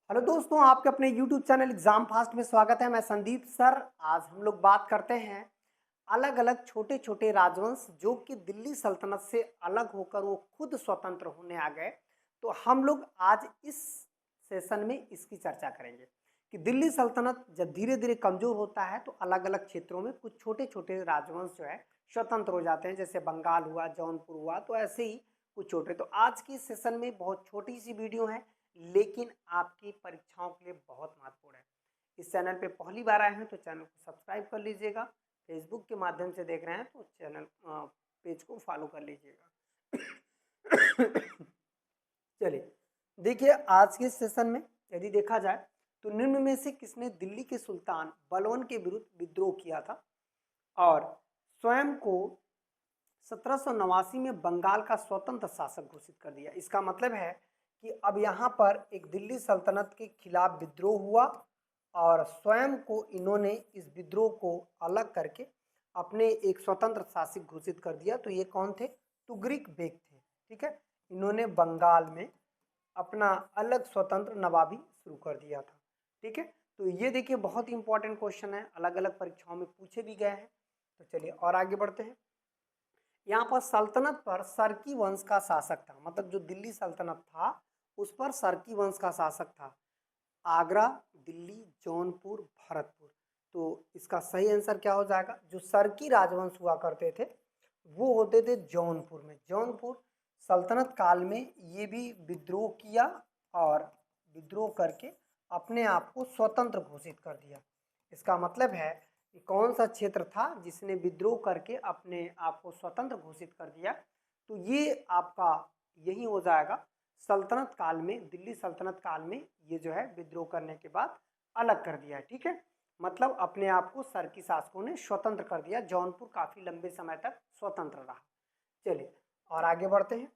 Hello दोस्तों, आपके अपने YouTube चैनल एग्जाम फास्ट में स्वागत है। मैं संदीप सर। आज हम लोग बात करते हैं अलग अलग छोटे छोटे राजवंश जो कि दिल्ली सल्तनत से अलग होकर वो खुद स्वतंत्र होने आ गए। तो हम लोग आज इस सेशन में इसकी चर्चा करेंगे कि दिल्ली सल्तनत जब धीरे धीरे कमजोर होता है तो अलग अलग क्षेत्रों में कुछ छोटे छोटे राजवंश जो है स्वतंत्र हो जाते हैं, जैसे बंगाल हुआ, जौनपुर हुआ। तो ऐसे ही कुछ छोटे। तो आज की सेशन में बहुत छोटी सी वीडियो है, लेकिन आपकी परीक्षाओं के लिए बहुत महत्वपूर्ण है। इस चैनल पे पहली बार आए हैं तो चैनल को सब्सक्राइब कर लीजिएगा। फेसबुक के माध्यम से देख रहे हैं तो चैनल पेज को फॉलो कर लीजिएगा। चलिए देखिए, आज के सेशन में यदि देखा जाए तो निम्न में से किसने दिल्ली के सुल्तान बलवन के विरुद्ध विद्रोह किया था और स्वयं को 1789 में बंगाल का स्वतंत्र शासक घोषित कर दिया। इसका मतलब है कि अब यहाँ पर एक दिल्ली सल्तनत के खिलाफ विद्रोह हुआ और स्वयं को इन्होंने इस विद्रोह को अलग करके अपने एक स्वतंत्र शासक घोषित कर दिया। तो ये कौन थे? तुगरिक बेग थे। ठीक है, इन्होंने बंगाल में अपना अलग स्वतंत्र नवाबी शुरू कर दिया था। ठीक है, तो ये देखिए बहुत ही इंपॉर्टेंट क्वेश्चन है, अलग अलग परीक्षाओं में पूछे भी गए हैं। तो चलिए और आगे बढ़ते हैं। यहाँ पर सल्तनत पर सरकी वंश का शासक था, मतलब जो दिल्ली सल्तनत था उस पर सरकी वंश का शासक था। आगरा, दिल्ली, जौनपुर, भरतपुर। तो इसका सही आंसर क्या हो जाएगा? जो सरकी राजवंश हुआ करते थे वो होते थे जौनपुर में। जौनपुर सल्तनत काल में ये भी विद्रोह किया और विद्रोह करके अपने आप को स्वतंत्र घोषित कर दिया। इसका मतलब है कि कौन सा क्षेत्र था जिसने विद्रोह करके अपने आप को स्वतंत्र घोषित कर दिया? तो ये आपका यही हो जाएगा। सल्तनत काल में, दिल्ली सल्तनत काल में ये जो है विद्रोह करने के बाद अलग कर दिया है। ठीक है, मतलब अपने आप को सरकी शासकों ने स्वतंत्र कर दिया। जौनपुर काफी लंबे समय तक स्वतंत्र रहा। चलिए और आगे बढ़ते हैं।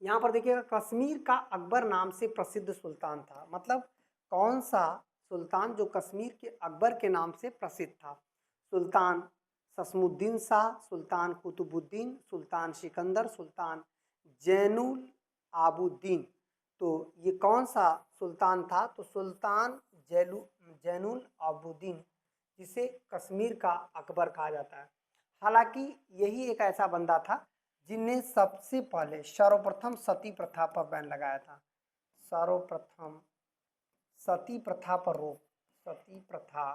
यहाँ पर देखिएगा, कश्मीर का अकबर नाम से प्रसिद्ध सुल्तान था। मतलब कौन सा सुल्तान जो कश्मीर के अकबर के नाम से प्रसिद्ध था? सुल्तान ससमुद्दीन शाह, सुल्तान कुतुबुद्दीन, सुल्तान सिकंदर, सुल्तान जैनुल आबुद्दीन। तो ये कौन सा सुल्तान था? तो सुल्तान जैनुल आबुद्दीन, जिसे कश्मीर का अकबर कहा जाता है। हालांकि यही एक ऐसा बंदा था जिनने सबसे पहले सर्वप्रथम सती प्रथा पर बैन लगाया था। सर्वप्रथम सती प्रथा पर रोक, सती प्रथा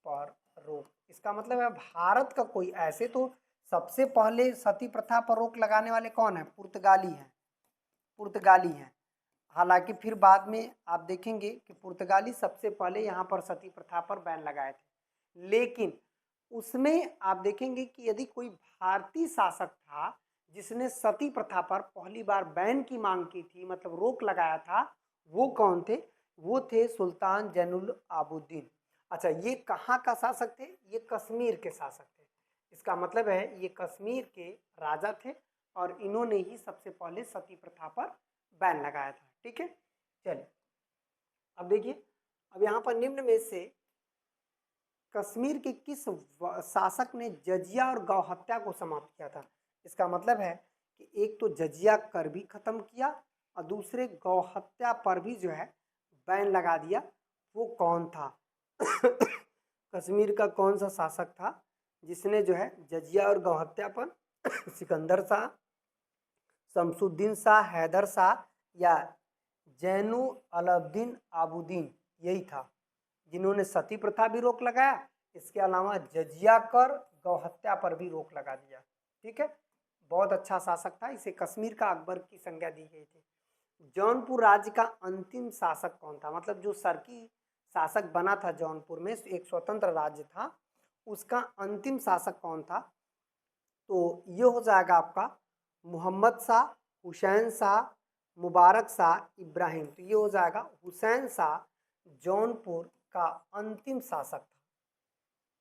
पर रोक। इसका मतलब है भारत का कोई, ऐसे तो सबसे पहले सती प्रथा पर रोक लगाने वाले कौन है? पुर्तगाली हैं, पुर्तगाली हैं। हालांकि फिर बाद में आप देखेंगे कि पुर्तगाली सबसे पहले यहाँ पर सती प्रथा पर बैन लगाए थे, लेकिन उसमें आप देखेंगे कि यदि कोई भारतीय शासक था जिसने सती प्रथा पर पहली बार बैन की मांग की थी, मतलब रोक लगाया था, वो कौन थे? वो थे सुल्तान जैनुल आबुद्दीन। अच्छा, ये कहाँ का शासक थे? ये कश्मीर के शासक थे। इसका मतलब है ये कश्मीर के राजा थे और इन्होंने ही सबसे पहले सती प्रथा पर बैन लगाया था। ठीक है, चलिए अब देखिए, अब यहाँ पर निम्न में से कश्मीर के किस शासक ने जजिया और गौ हत्या को समाप्त किया था? इसका मतलब है कि एक तो जजिया कर भी खत्म किया और दूसरे गौ हत्या पर भी जो है बैन लगा दिया। वो कौन था? कश्मीर का कौन सा शासक था जिसने जो है जजिया और गौ हत्या पर सिकंदर शाह, शमसुद्दीन शाह, हैदर शाह या जैनु अलाउद्दीन आबुद्दीन, यही था जिन्होंने सती प्रथा भी रोक लगाया, इसके अलावा जजिया कर, गौ हत्या पर भी रोक लगा दिया। ठीक है, बहुत अच्छा शासक था, इसे कश्मीर का अकबर की संज्ञा दी गई थी। जौनपुर राज्य का अंतिम शासक कौन था? मतलब जो सरकी शासक बना था जौनपुर में, एक स्वतंत्र राज्य था, उसका अंतिम शासक कौन था? तो ये हो जाएगा आपका मोहम्मद शाह, हुसैन शाह, मुबारक शाह, इब्राहिम। तो ये हो जाएगा हुसैन शाह जौनपुर का अंतिम शासक था।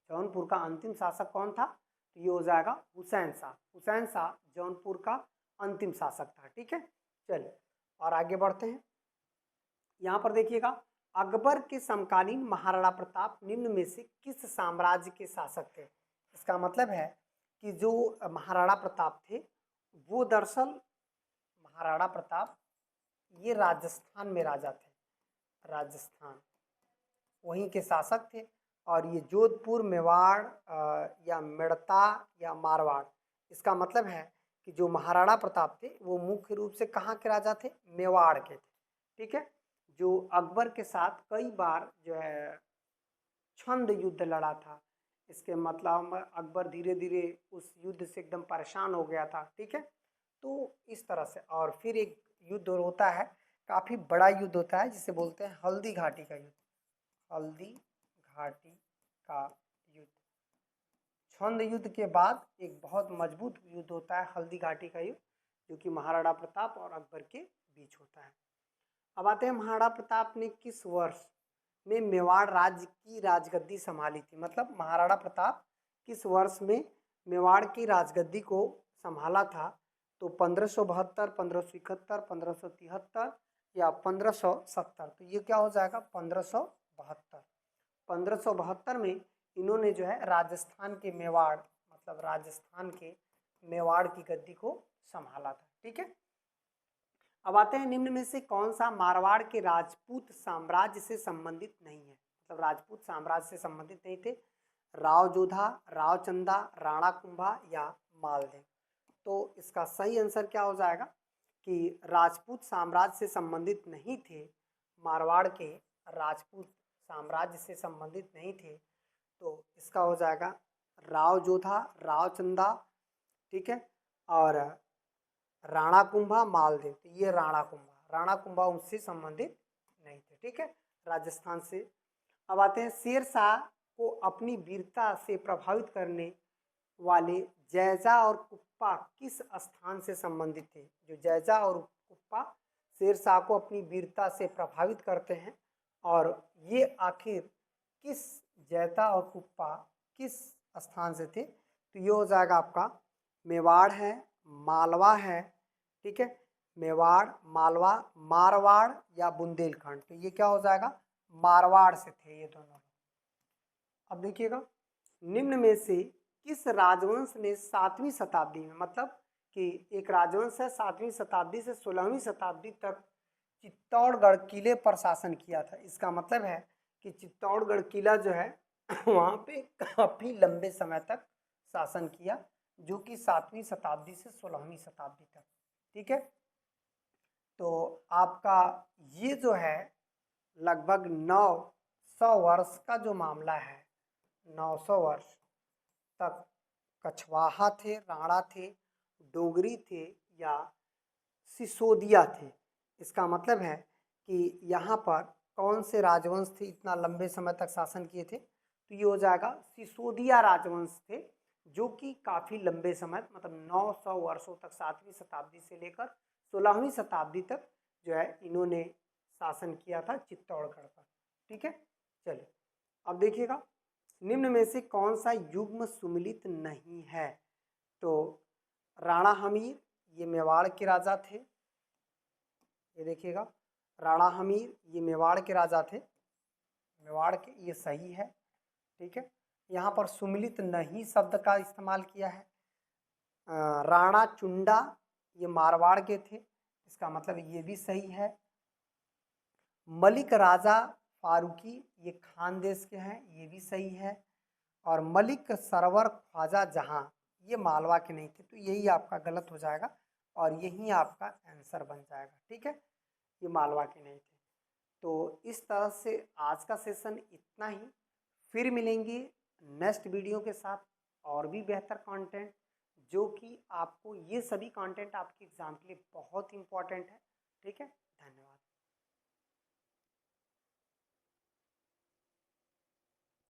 जौनपुर का अंतिम शासक कौन था? तो ये हो जाएगा हुसैन शाह। हुसैन शाह जौनपुर का अंतिम शासक था। ठीक है, चलिए और आगे बढ़ते हैं। यहाँ पर देखिएगा, अकबर के समकालीन महाराणा प्रताप निम्न में से किस साम्राज्य के शासक थे? इसका मतलब है कि जो महाराणा प्रताप थे वो दरअसल, महाराणा प्रताप ये राजस्थान में राजा थे। राजस्थान, वहीं के शासक थे। और ये जोधपुर, मेवाड़ या मेड़ता या मारवाड़, इसका मतलब है कि जो महाराणा प्रताप थे वो मुख्य रूप से कहाँ के राजा थे? मेवाड़ के थे। ठीक है, जो अकबर के साथ कई बार जो है छंद युद्ध लड़ा था। इसके मतलब अकबर धीरे धीरे उस युद्ध से एकदम परेशान हो गया था। ठीक है, तो इस तरह से। और फिर एक युद्ध होता है, काफी बड़ा युद्ध होता है, जिसे बोलते हैं हल्दी घाटी का युद्ध। हल्दी घाटी का युद्ध, छंद युद्ध के बाद एक बहुत मजबूत युद्ध होता है हल्दी घाटी का युद्ध, जो कि महाराणा प्रताप और अकबर के बीच होता है। अब आते हैं महाराणा प्रताप ने किस वर्ष में मेवाड़ राज्य की राजगद्दी संभाली थी। मतलब महाराणा प्रताप किस वर्ष में मेवाड़ की राजगद्दी को संभाला था? तो 1572, 1571, 1573 या 1570। तो ये क्या हो जाएगा? 1572। 1572 में इन्होंने जो है राजस्थान के मेवाड़, मतलब राजस्थान के मेवाड़ की गद्दी को संभाला था। ठीक है, अब आते हैं निम्न में से कौन सा मारवाड़ के राजपूत साम्राज्य से संबंधित नहीं है? मतलब राजपूत साम्राज्य से संबंधित नहीं थे। राव जोधा, राव चंदा, राणा कुंभा या मालदेव। तो इसका सही आंसर क्या हो जाएगा कि राजपूत साम्राज्य से संबंधित नहीं थे। मारवाड़ के राजपूत साम्राज्य से संबंधित नहीं थे, तो इसका हो जाएगा राव जोधा, राव चंदा, ठीक है, और राणा कुंभा, मालदेव। तो ये राणा कुंभा उनसे संबंधित नहीं थे। ठीक है, राजस्थान से। अब आते हैं शेरशाह को अपनी वीरता से प्रभावित करने वाले जैजा और कुप्पा किस स्थान से संबंधित थे? जो जैजा और कुप्पा शेरशाह को अपनी वीरता से प्रभावित करते हैं, और ये आखिर किस जैता और कुप्पा किस स्थान से थे? तो ये हो जाएगा आपका मेवाड़ है, मालवा है। ठीक है, मेवाड़, मालवा, मारवाड़ या बुंदेलखंड। तो ये क्या हो जाएगा? मारवाड़ से थे ये दोनों। अब देखिएगा, निम्न में से किस राजवंश ने 7वीं शताब्दी में, मतलब कि एक राजवंश है 7वीं शताब्दी से 16वीं शताब्दी तक चित्तौड़गढ़ किले पर शासन किया था। इसका मतलब है कि चित्तौड़गढ़ किला जो है वहाँ पे काफी लंबे समय तक शासन किया, जो कि 7वीं शताब्दी से 16वीं शताब्दी तक। ठीक है, तो आपका ये जो है लगभग 900 वर्ष का जो मामला है, 900 वर्ष तक कछवाहा थे, राणा थे, डोगरी थे या सिसोदिया थे। इसका मतलब है कि यहाँ पर कौन से राजवंश थे इतना लंबे समय तक शासन किए थे? तो ये हो जाएगा सिसोदिया राजवंश थे, जो कि काफ़ी लंबे समय, मतलब 900 वर्षों तक, 7वीं शताब्दी से लेकर 16वीं शताब्दी तक जो है इन्होंने शासन किया था चित्तौड़गढ़ पर। ठीक है, चलिए अब देखिएगा, निम्न में से कौन सा युग्म सुमिलित नहीं है? तो राणा हमीर, ये मेवाड़ के राजा थे। ये देखिएगा, राणा हमीर ये मेवाड़ के राजा थे, मेवाड़ के, ये सही है। ठीक है, यहाँ पर सुमिलित नहीं शब्द का इस्तेमाल किया है। राणा चुंडा ये मारवाड़ के थे, इसका मतलब ये भी सही है। मलिक राजा फारूकी ये खानदेश के हैं, ये भी सही है। और मलिक सरवर ख्वाजा जहां ये मालवा के नहीं थे, तो यही आपका गलत हो जाएगा और यही आपका आंसर बन जाएगा। ठीक है, ये मालवा के नहीं थे। तो इस तरह से आज का सेशन इतना ही। फिर मिलेंगे नेक्स्ट वीडियो के साथ और भी बेहतर कंटेंट, जो कि आपको, ये सभी कंटेंट आपके एग्जाम के लिए बहुत इंपॉर्टेंट है। ठीक है, धन्यवाद।